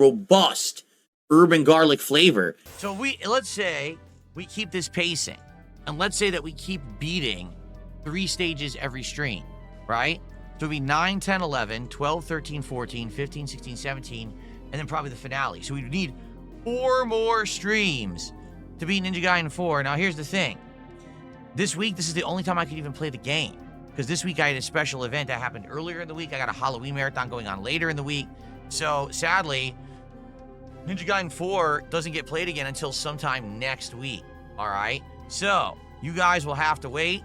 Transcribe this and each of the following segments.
robust urban garlic flavor. So let's say we keep this pacing, and let's say that we keep beating 3 stages every stream, right? So it'd be 9, 10, 11, 12, 13, 14, 15, 16, 17, and then probably the finale. So we need 4 more streams to beat Ninja Gaiden 4. Now, here's the thing. This week, this is the only time I could even play the game, because this week I had a special event that happened earlier in the week. I got a Halloween marathon going on later in the week. So, sadly, Ninja Gaiden 4 doesn't get played again until sometime next week, all right? So, you guys will have to wait,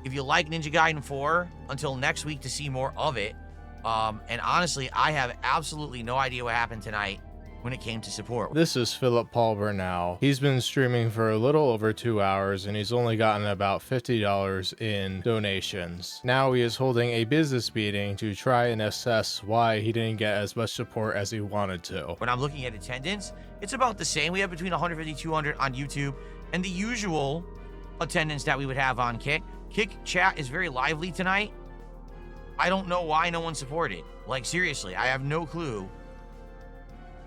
if you like Ninja Gaiden 4, until next week to see more of it. And honestly, I have absolutely no idea what happened tonight when it came to support. This is Philip Paul Burnell. He's been streaming for a little over 2 hours, and he's only gotten about $50 in donations. Now he is holding a business meeting to try and assess why he didn't get as much support as he wanted to. When I'm looking at attendance, it's about the same. We have between 150 and 200 on YouTube, and the usual attendance that we would have on Kick. Kick chat is very lively tonight. I don't know why no one supported. Like, seriously, I have no clue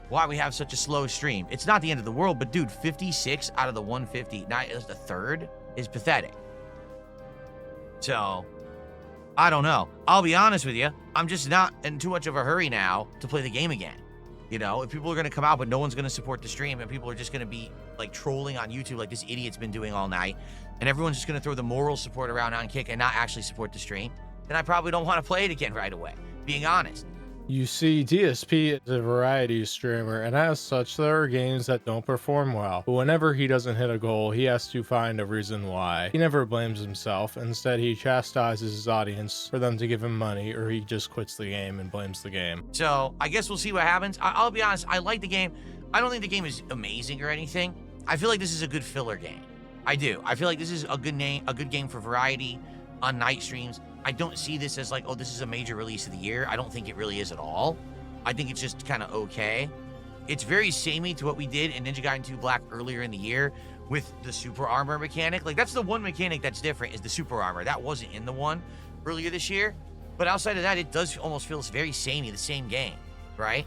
why we have such a slow stream. It's not the end of the world, but dude, 56 out of the 150, not as the third, is pathetic. So, I don't know. I'll be honest with you, I'm just not in too much of a hurry now to play the game again. You know, if people are gonna come out, but no one's gonna support the stream, and people are just gonna be like trolling on YouTube like this idiot's been doing all night, and everyone's just gonna throw the moral support around on Kick and not actually support the stream, then I probably don't want to play it again right away, being honest. You see, DSP is a variety streamer, and as such, there are games that don't perform well. But whenever he doesn't hit a goal, he has to find a reason why. He never blames himself. Instead, he chastises his audience for them to give him money, or he just quits the game and blames the game. So, I guess we'll see what happens. I'll be honest, I like the game. I don't think the game is amazing or anything. I feel like this is a good filler game. I do. I feel like this is a good game for variety on night streams. I don't see this as like, oh, this is a major release of the year. I don't think it really is at all. I think it's just kind of okay. It's very samey to what we did in Ninja Gaiden 2 Black earlier in the year with the super armor mechanic. Like, that's the one mechanic that's different, is the super armor. That wasn't in the one earlier this year. But outside of that, it does almost feel very samey, the same game, right?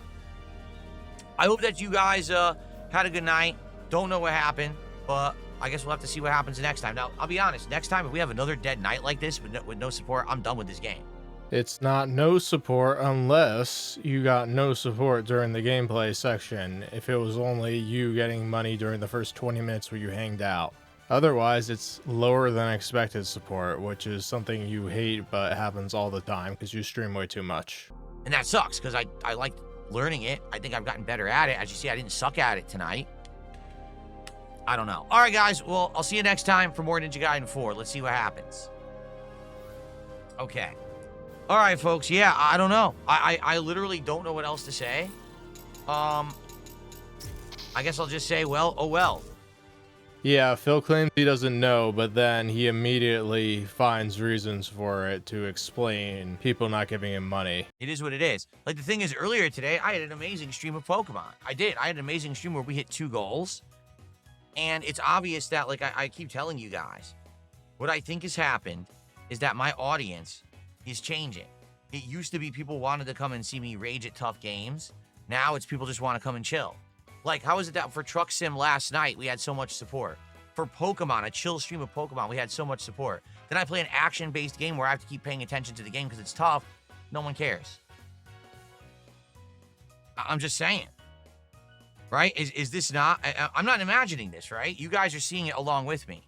I hope that you guys had a good night. Don't know what happened, but I guess we'll have to see what happens next time. Now, I'll be honest, next time, if we have another dead night like this with no support, I'm done with this game. It's not no support unless you got no support during the gameplay section, if it was only you getting money during the first 20 minutes where you hanged out. Otherwise, it's lower than expected support, which is something you hate but happens all the time because you stream way too much. And that sucks, because I like learning it. I think I've gotten better at it. As you see, I didn't suck at it tonight. I don't know. All right, guys. Well, I'll see you next time for more Ninja Gaiden 4. Let's see what happens. Okay. All right, folks. Yeah, I don't know. I literally don't know what else to say. I guess I'll just say, well, oh well. Yeah, Phil claims he doesn't know, but then he immediately finds reasons for it to explain people not giving him money. It is what it is. Like, the thing is, earlier today, I had an amazing stream of Pokemon. I did. I had an amazing stream where we hit 2 goals. And it's obvious that, like I keep telling you guys, what I think has happened is that my audience is changing. It used to be people wanted to come and see me rage at tough games. Now it's people just want to come and chill. Like, how is it that for Truck Sim last night, we had so much support? For Pokemon, a chill stream of Pokemon, we had so much support. Then I play an action-based game where I have to keep paying attention to the game because it's tough. No one cares. I'm just saying. Right? Is this not... I'm not imagining this, right? You guys are seeing it along with me.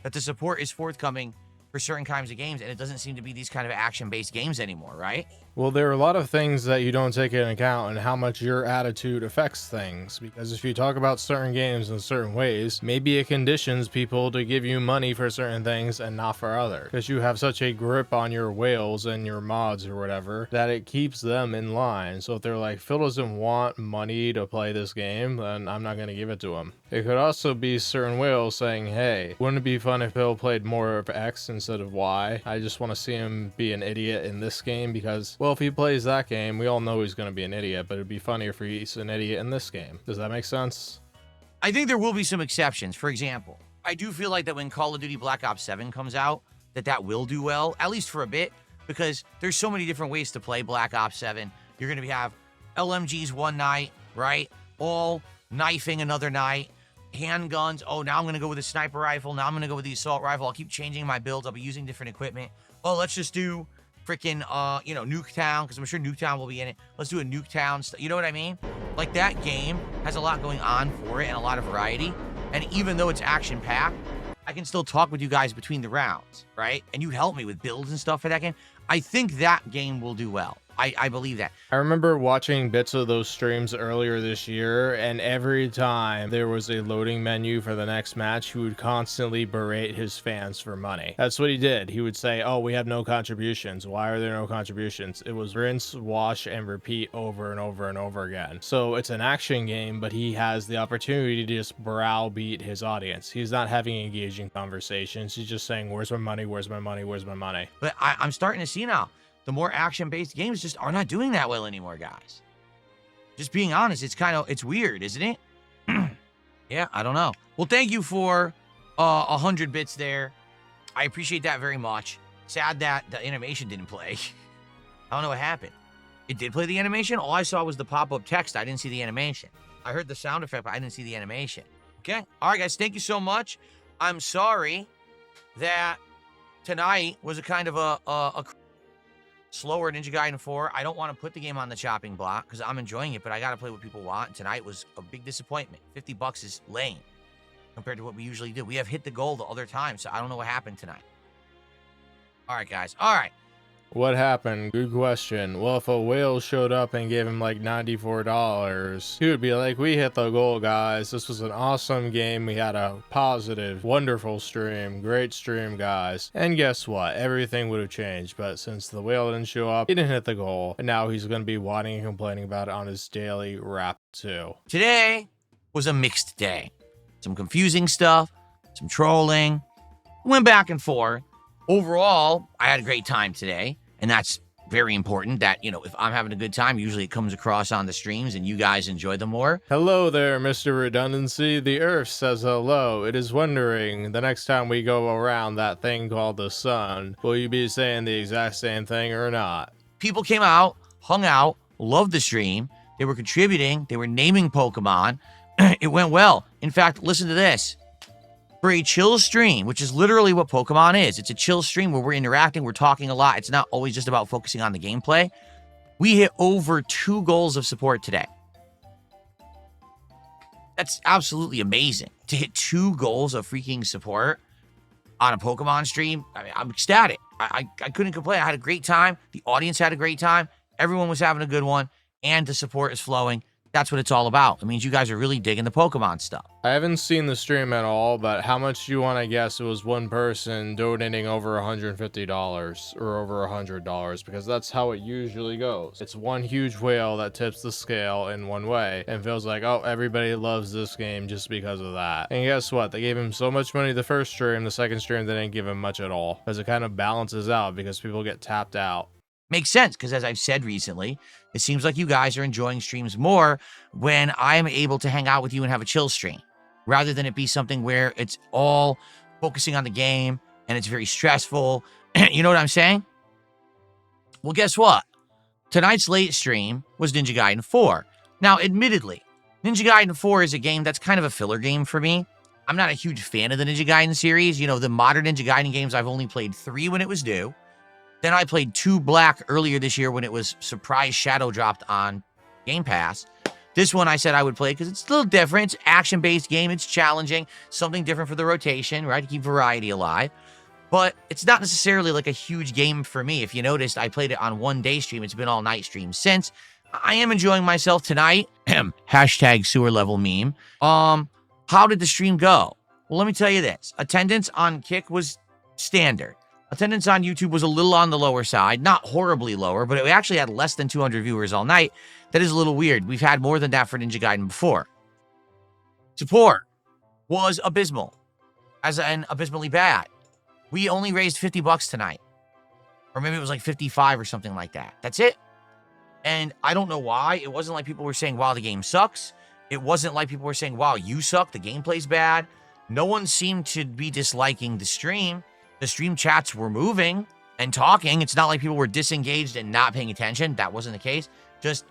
That the support is forthcoming for certain kinds of games, and it doesn't seem to be these kind of action-based games anymore, right? Well, there are a lot of things that you don't take into account and how much your attitude affects things. Because if you talk about certain games in certain ways, maybe it conditions people to give you money for certain things and not for others. Because you have such a grip on your whales and your mods or whatever that it keeps them in line. So if they're like, Phil doesn't want money to play this game, then I'm not going to give it to him. It could also be certain whales saying, hey, wouldn't it be fun if Phil played more of X instead of Y? I just want to see him be an idiot in this game because, well, if he plays that game, we all know he's going to be an idiot, but it'd be funnier if he's an idiot in this game. Does that make sense? I think there will be some exceptions. For example, I do feel like that when Call of Duty Black Ops 7 comes out, that will do well, at least for a bit, because there's so many different ways to play Black Ops 7. You're going to have LMGs one night, right? All knifing another night. Handguns. Oh, now I'm going to go with a sniper rifle. Now I'm going to go with the assault rifle. I'll keep changing my builds. I'll be using different equipment. Oh, let's just do freaking, Nuketown, because I'm sure Nuketown will be in it. Let's do a Nuketown. You know what I mean? Like, that game has a lot going on for it and a lot of variety. And even though it's action-packed, I can still talk with you guys between the rounds, right? And you help me with builds and stuff for that game. I think that game will do well. I believe that. I remember watching bits of those streams earlier this year, and every time there was a loading menu for the next match, he would constantly berate his fans for money. That's what he did. He would say, oh, we have no contributions. Why are there no contributions? It was rinse, wash, and repeat over and over and over again. So it's an action game, but he has the opportunity to just browbeat his audience. He's not having engaging conversations. He's just saying, where's my money? Where's my money? Where's my money? But I'm starting to see now, the more action-based games just are not doing that well anymore, guys. Just being honest, it's weird, isn't it? Yeah, I don't know. Well, thank you for 100 bits there. I appreciate that very much. Sad that the animation didn't play. I don't know what happened. It did play the animation? All I saw was the pop-up text. I didn't see the animation. I heard the sound effect, but I didn't see the animation. Okay? All right, guys, thank you so much. I'm sorry that tonight was a kind of a slower Ninja Gaiden 4. I don't want to put the game on the chopping block because I'm enjoying it, but I got to play what people want. And tonight was a big disappointment. $50 is lame compared to what we usually do. We have hit the goal the other time, so I don't know what happened tonight. All right, guys. All right. What happened? Good question. Well, if a whale showed up and gave him like $94, he would be like, we hit the goal, guys. This was an awesome game. We had a positive, wonderful stream. Great stream, guys. And guess what? Everything would have changed. But since the whale didn't show up, he didn't hit the goal. And now he's going to be whining and complaining about it on his daily rap too. Today was a mixed day. Some confusing stuff, some trolling. Went back and forth. Overall, I had a great time today, and that's very important that, if I'm having a good time, usually it comes across on the streams and you guys enjoy them more. Hello there, Mr. Redundancy. The Earth says hello. It is wondering, the next time we go around that thing called the sun, will you be saying the exact same thing or not? People came out, hung out, loved the stream. They were contributing. They were naming Pokemon. It went well. In fact, listen to this. For a chill stream, which is literally what Pokemon is. It's a chill stream where we're interacting, we're talking a lot. It's not always just about focusing on the gameplay. We hit over 2 goals of support today. That's absolutely amazing. To hit 2 goals of freaking support on a Pokemon stream, I mean, I'm ecstatic. I couldn't complain. I had a great time. The audience had a great time. Everyone was having a good one. And the support is flowing. That's what it's all about. It means you guys are really digging the Pokemon stuff. I haven't seen the stream at all, but how much do you want to guess it was one person donating over $150 or over $100? Because that's how it usually goes. It's one huge whale that tips the scale in one way and feels like, oh, everybody loves this game just because of that. And guess what? They gave him so much money the first stream, the second stream they didn't give him much at all. Because it kind of balances out because people get tapped out. Makes sense, because as I've said recently, it seems like you guys are enjoying streams more when I'm able to hang out with you and have a chill stream, rather than it be something where it's all focusing on the game and it's very stressful. You know what I'm saying? Well, guess what? Tonight's late stream was Ninja Gaiden 4. Now, admittedly, Ninja Gaiden 4 is a game that's kind of a filler game for me. I'm not a huge fan of the Ninja Gaiden series. The modern Ninja Gaiden games, I've only played 3 when it was due. Then I played 2 Black earlier this year when it was surprise shadow dropped on Game Pass. This one I said I would play because it's a little different. It's action-based game. It's challenging. Something different for the rotation, right? To keep variety alive. But it's not necessarily like a huge game for me. If you noticed, I played it on one day stream. It's been all night stream since. I am enjoying myself tonight. Hashtag sewer level meme. How did the stream go? Well, let me tell you this. Attendance on Kick was standard. Attendance on YouTube was a little on the lower side, not horribly lower, but it actually had less than 200 viewers all night. That is a little weird. We've had more than that for Ninja Gaiden before. Support was abysmal, as in abysmally bad. We only raised $50 tonight, or maybe it was like 55 or something like that. That's it. And I don't know why. It wasn't like people were saying, wow, the game sucks. It wasn't like people were saying, wow, you suck. The gameplay's bad. No one seemed to be disliking the stream. The stream chats were moving and talking. It's not like people were disengaged and not paying attention. That wasn't the case. Just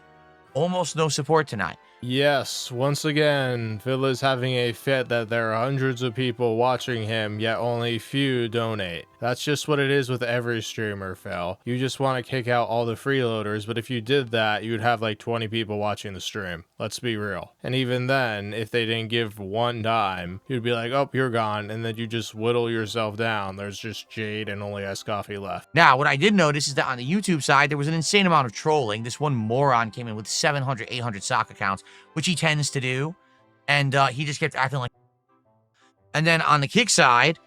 almost no support tonight. Yes, once again, Phil is having a fit that there are hundreds of people watching him, yet only few donate. That's just what it is with every streamer, Phil. You just want to kick out all the freeloaders, but if you did that, you'd have like 20 people watching the stream. Let's be real. And even then, if they didn't give one dime, you'd be like, oh, you're gone, and then you just whittle yourself down. There's just Jade and only Ice Coffee left. Now, what I did notice is that on the YouTube side, there was an insane amount of trolling. This one moron came in with 700, 800 sock accounts, which he tends to do, and he just kept acting like. And then on the Kick side,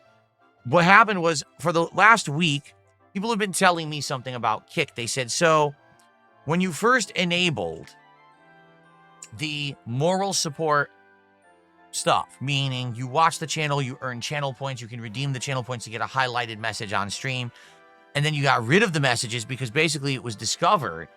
what happened was, for the last week, people have been telling me something about Kick. They said, so when you first enabled the moral support stuff, meaning you watch the channel, you earn channel points, you can redeem the channel points to get a highlighted message on stream, and then you got rid of the messages because basically it was discovered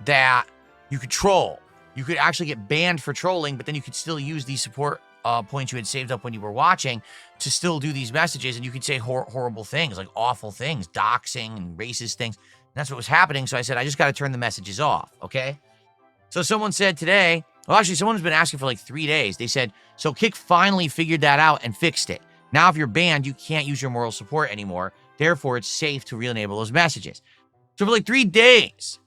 that you could troll. You could actually get banned for trolling, but then you could still use these support points you had saved up when you were watching to still do these messages, and you could say horrible things, like awful things, doxing and racist things. And that's what was happening, so I said, I just got to turn the messages off, okay? So someone said today, well, actually, someone's been asking for like 3 days. They said, so Kick finally figured that out and fixed it. Now, if you're banned, you can't use your moral support anymore. Therefore, it's safe to re-enable those messages. So for like 3 days,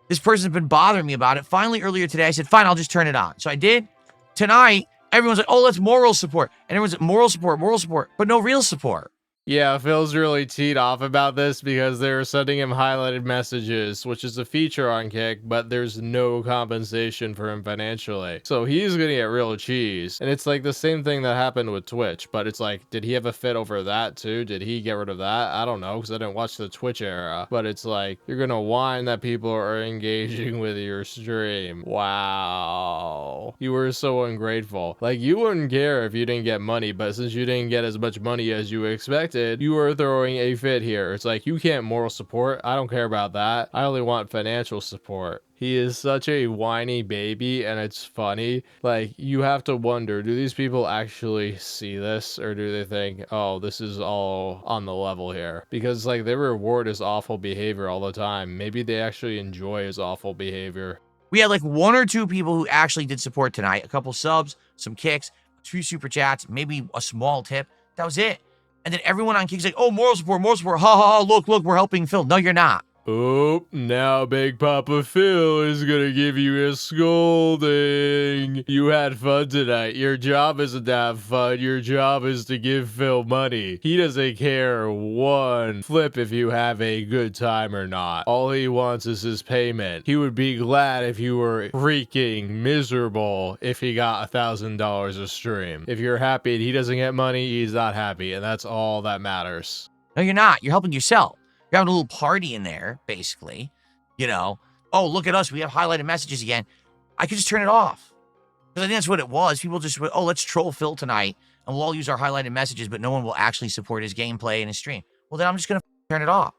this person's been bothering me about it. Finally, earlier today, I said, fine, I'll just turn it on. So I did. Tonight, everyone's like, oh, let's moral support. And everyone's like, moral support, but no real support. Yeah, Phil's really teed off about this because they were sending him highlighted messages, which is a feature on Kick, but there's no compensation for him financially. So he's gonna get real cheese. And it's like the same thing that happened with Twitch, but it's like, did he have a fit over that too? Did he get rid of that? I don't know, because I didn't watch the Twitch era. But it's like, you're gonna whine that people are engaging with your stream. Wow. You were so ungrateful. Like, you wouldn't care if you didn't get money, but since you didn't get as much money as you expected, you are throwing a fit here. It's like, you can't moral support. I don't care about that. I only want financial support. He is such a whiny baby, and it's funny. Like, you have to wonder, do these people actually see this, or do they think, oh, this is all on the level here? Because, like, they reward his awful behavior all the time. Maybe they actually enjoy his awful behavior. We had like 1 or 2 people who actually did support tonight. A couple subs, some kicks, 2 super chats, maybe a small tip. That was it. And then everyone on Kick's like, oh, moral support, ha ha ha, look, we're helping Phil. No, you're not. Oh, now Big Papa Phil is gonna give you a scolding. You had fun tonight. Your job isn't to have fun. Your job is to give Phil money. He doesn't care one flip if you have a good time or not. All he wants is his payment. He would be glad if you were freaking miserable if he got $1,000 a stream. If you're happy and he doesn't get money, he's not happy, and that's all that matters. No, you're not. You're helping yourself. You're having a little party in there, basically. You know, oh, look at us. We have highlighted messages again. I could just turn it off. Because I think that's what it was. People just went, oh, let's troll Phil tonight, and we'll all use our highlighted messages, but no one will actually support his gameplay and his stream. Well, then I'm just going to turn it off.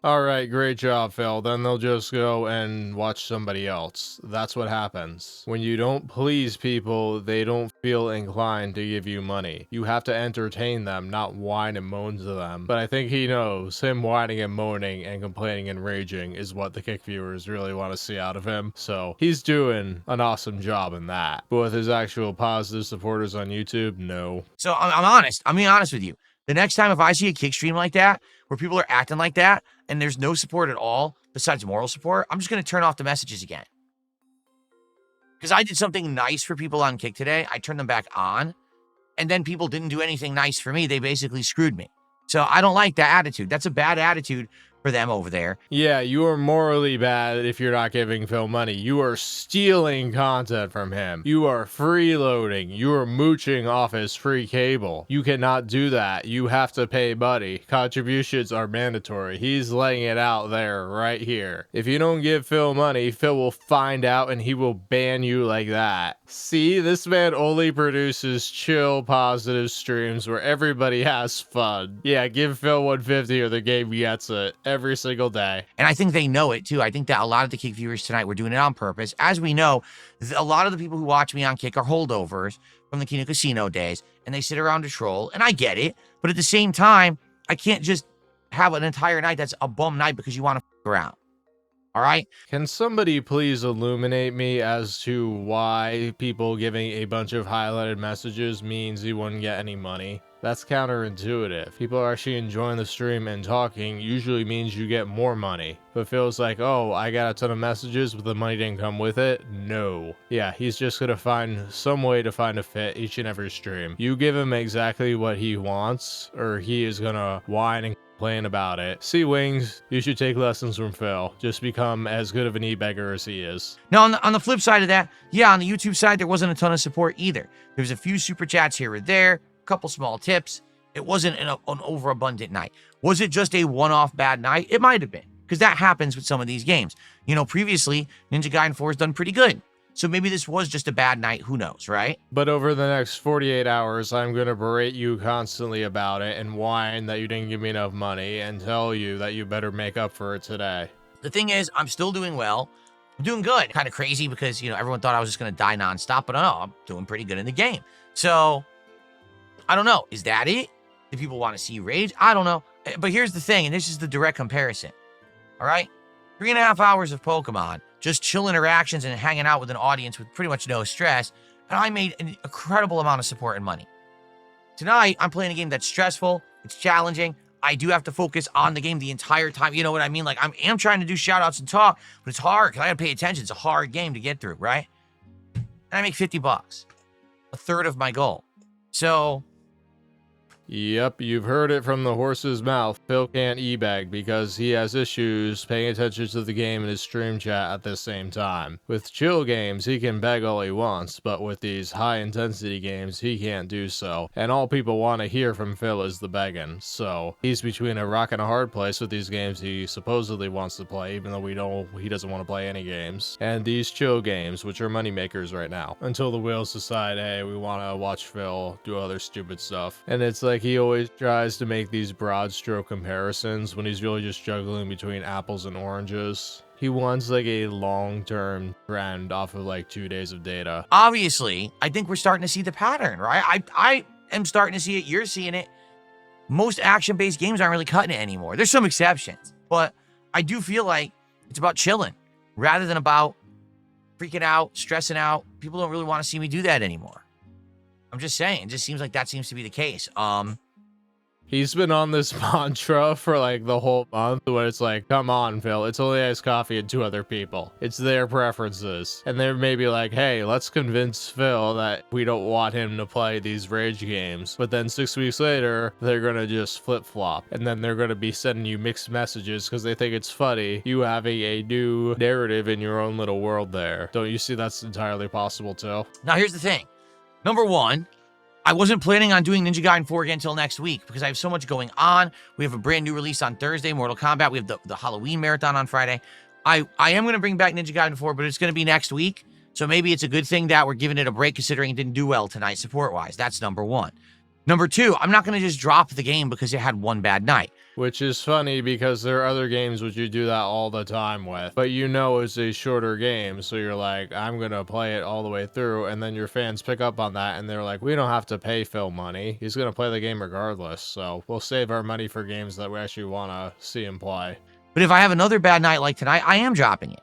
All right, great job, Phil. Then they'll just go and watch somebody else. That's what happens. When you don't please people, they don't feel inclined to give you money. You have to entertain them, not whine and moan to them. But I think he knows him whining and moaning and complaining and raging is what the Kick viewers really want to see out of him. So he's doing an awesome job in that. But with his actual positive supporters on YouTube, no. So I'm honest. I'm being honest with you. The next time if I see a Kick stream like that, where people are acting like that, and there's no support at all, besides moral support, I'm just going to turn off the messages again. Because I did something nice for people on Kick today. I turned them back on, and then people didn't do anything nice for me. They basically screwed me. So I don't like that attitude. That's a bad attitude for them over there. Yeah, you are morally bad if you're not giving Phil money. You are stealing content from him. You are freeloading. You are mooching off his free cable. You cannot do that. You have to pay money. Contributions are mandatory. He's laying it out there right here. If you don't give Phil money, Phil will find out and he will ban you like that. See, this man only produces chill, positive streams where everybody has fun. Yeah, give Phil 150 or the game gets it. Every single day. And I think they know it too. I think that a lot of the Kick viewers tonight were doing it on purpose. As we know, a lot of the people who watch me on Kick are holdovers from the Kino Casino days, and they sit around to troll, and I get it. But at the same time, I can't just have an entire night that's a bum night because you want to f around. All right. Can somebody please illuminate me as to why people giving a bunch of highlighted messages means you wouldn't get any money? That's counterintuitive. People are actually enjoying the stream and talking usually means you get more money. But feels like, oh, I got a ton of messages, but the money didn't come with it? No. Yeah, he's just gonna find some way to find a fit each and every stream. You give him exactly what he wants, or he is gonna whine and complain about it. See, Wings, you should take lessons from Phil. Just become as good of an e-beggar as he is. Now, on the flip side of that, yeah, on the YouTube side, there wasn't a ton of support either. There was a few super chats here or there, couple small tips. It wasn't an overabundant night. Was it just a one-off bad night? It might have been, because that happens with some of these games. You know, previously, Ninja Gaiden 4 has done pretty good. So maybe this was just a bad night. Who knows, right? But over the next 48 hours, I'm going to berate you constantly about it and whine that you didn't give me enough money and tell you that you better make up for it today. The thing is, I'm still doing well. I'm doing good. Kind of crazy because, you know, everyone thought I was just going to die nonstop. But no, I'm doing pretty good in the game. So I don't know. Is that it? Do people want to see rage? I don't know. But here's the thing, and this is the direct comparison. All right? 3.5 hours of Pokemon, just chill interactions and hanging out with an audience with pretty much no stress, and I made an incredible amount of support and money. Tonight, I'm playing a game that's stressful, it's challenging, I do have to focus on the game the entire time, you know what I mean? Like, I am trying to do shout-outs and talk, but it's hard, because I gotta pay attention, it's a hard game to get through, right? And I make $50, a third of my goal. So, Yep, you've heard it from the horse's mouth. Phil can't e-bag because he has issues paying attention to the game in his stream chat at the same time. With chill games, he can beg all he wants, but with these high-intensity games, he can't do so. And all people want to hear from Phil is the begging. So, he's between a rock and a hard place with these games he supposedly wants to play, even though he doesn't want to play any games. And these chill games, which are moneymakers right now. Until the whales decide, hey, we want to watch Phil do other stupid stuff. And it's like, he always tries to make these broad stroke comparisons when he's really just juggling between apples and oranges. He wants like a long-term trend off of like 2 days of data. obviously, I think we're starting to see the pattern, right? I am starting to see it. You're seeing it. Most action-based games aren't really cutting it anymore. There's some exceptions, but I do feel like it's about chilling rather than about freaking out, stressing out. People don't really want to see me do that anymore. I'm just saying, it just seems like that seems to be the case. He's been on this mantra for like the whole month when it's like, come on, Phil, it's only iced coffee and 2 other people. It's their preferences. And they're maybe like, hey, let's convince Phil that we don't want him to play these rage games. But then 6 weeks later, they're gonna just flip-flop. And then they're gonna be sending you mixed messages because they think it's funny. You having a new narrative in your own little world there. Don't you see that's entirely possible too? Now, here's the thing. Number one, I wasn't planning on doing Ninja Gaiden 4 again until next week because I have so much going on. We have a brand new release on Thursday, Mortal Kombat. We have the Halloween marathon on Friday. I am going to bring back Ninja Gaiden 4, but it's going to be next week. So maybe it's a good thing that we're giving it a break considering it didn't do well tonight support-wise. That's number one. Number two, I'm not going to just drop the game because it had one bad night. Which is funny because there are other games which you do that all the time with. But you know it's a shorter game, so you're like, I'm gonna play it all the way through, and then your fans pick up on that, and they're like, we don't have to pay Phil money. He's gonna play the game regardless, so we'll save our money for games that we actually want to see him play. But if I have another bad night like tonight, I am dropping it.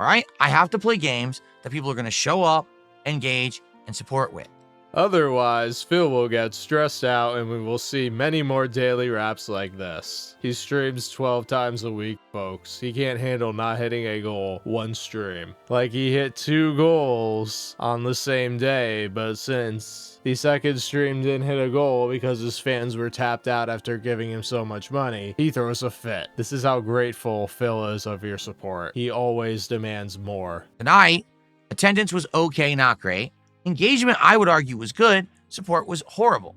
All right? I have to play games that people are going to show up, engage, and support with. Otherwise, Phil will get stressed out and we will see many more daily raps like this. He streams 12 times a week, folks. He can't handle not hitting a goal one stream. Like he hit 2 goals on the same day, but since the second stream didn't hit a goal because his fans were tapped out after giving him so much money, he throws a fit. This is how grateful Phil is of your support. He always demands more. Tonight, attendance was okay, not great. Engagement, I would argue, was good. Support was horrible.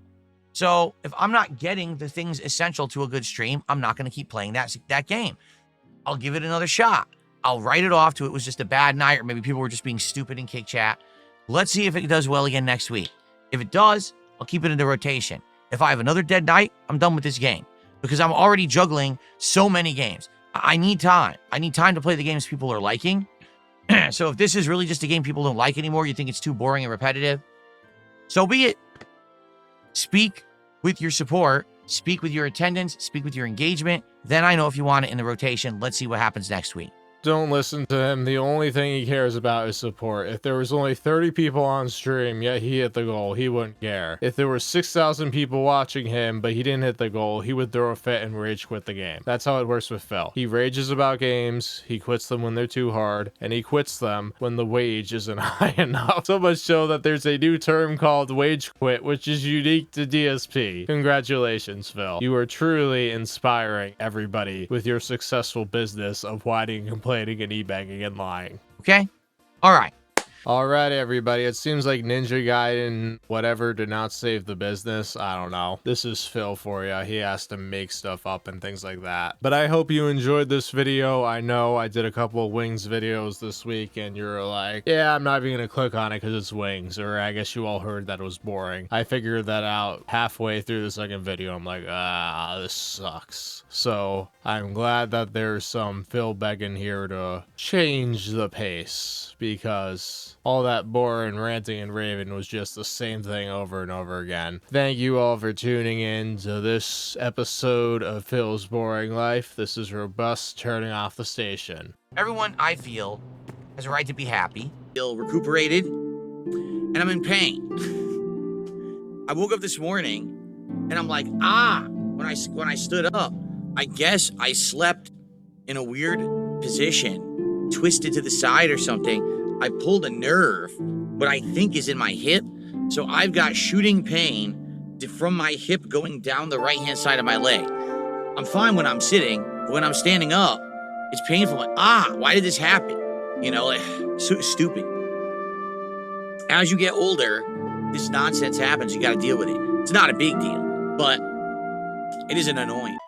So if I'm not getting the things essential to a good stream, I'm not going to keep playing that game. I'll give it another shot. I'll write it off to it was just a bad night, or maybe people were just being stupid in kick chat. Let's see if it does well again next week. If it does, I'll keep it in the rotation. If I have another dead night, I'm done with this game because I'm already juggling so many games. I need time. I need time to play the games people are liking. So if this is really just a game people don't like anymore, you think it's too boring and repetitive, so be it. Speak with your support, speak with your attendance, speak with your engagement. Then I know if you want it in the rotation. Let's see what happens next week. Don't listen to him. The only thing he cares about is support. If there was only 30 people on stream, yet he hit the goal, he wouldn't care. If there were 6,000 people watching him, but he didn't hit the goal, he would throw a fit and rage quit the game. That's how it works with Phil. He rages about games, he quits them when they're too hard, and he quits them when the wage isn't high enough. So much so that there's a new term called wage quit, which is unique to DSP. Congratulations, Phil. You are truly inspiring everybody with your successful business of whining and complaining and e-begging and lying. Okay? All right. Alright, everybody. It seems like Ninja Gaiden, whatever, did not save the business. I don't know. This is Phil for you. He has to make stuff up and things like that. But I hope you enjoyed this video. I know I did a couple of Wings videos this week, and you're like, yeah, I'm not even going to click on it because it's Wings. Or I guess you all heard that it was boring. I figured that out halfway through the second video. I'm like, this sucks. So I'm glad that there's some Phil begging here to change the pace, because all that boring ranting and raving was just the same thing over and over again. Thank you all for tuning in to this episode of Phil's Boring Life. This is Robust turning off the station. Everyone, I feel, has a right to be happy. Feel recuperated, and I'm in pain. I woke up this morning, and I'm like, when I stood up, I guess I slept in a weird position, twisted to the side or something. I pulled a nerve, what I think is in my hip. So I've got shooting pain from my hip going down the right-hand side of my leg. I'm fine when I'm sitting, but when I'm standing up, it's painful. Like, why did this happen? You know, like, so stupid. As you get older, this nonsense happens. You got to deal with it. It's not a big deal, but it isn't annoying.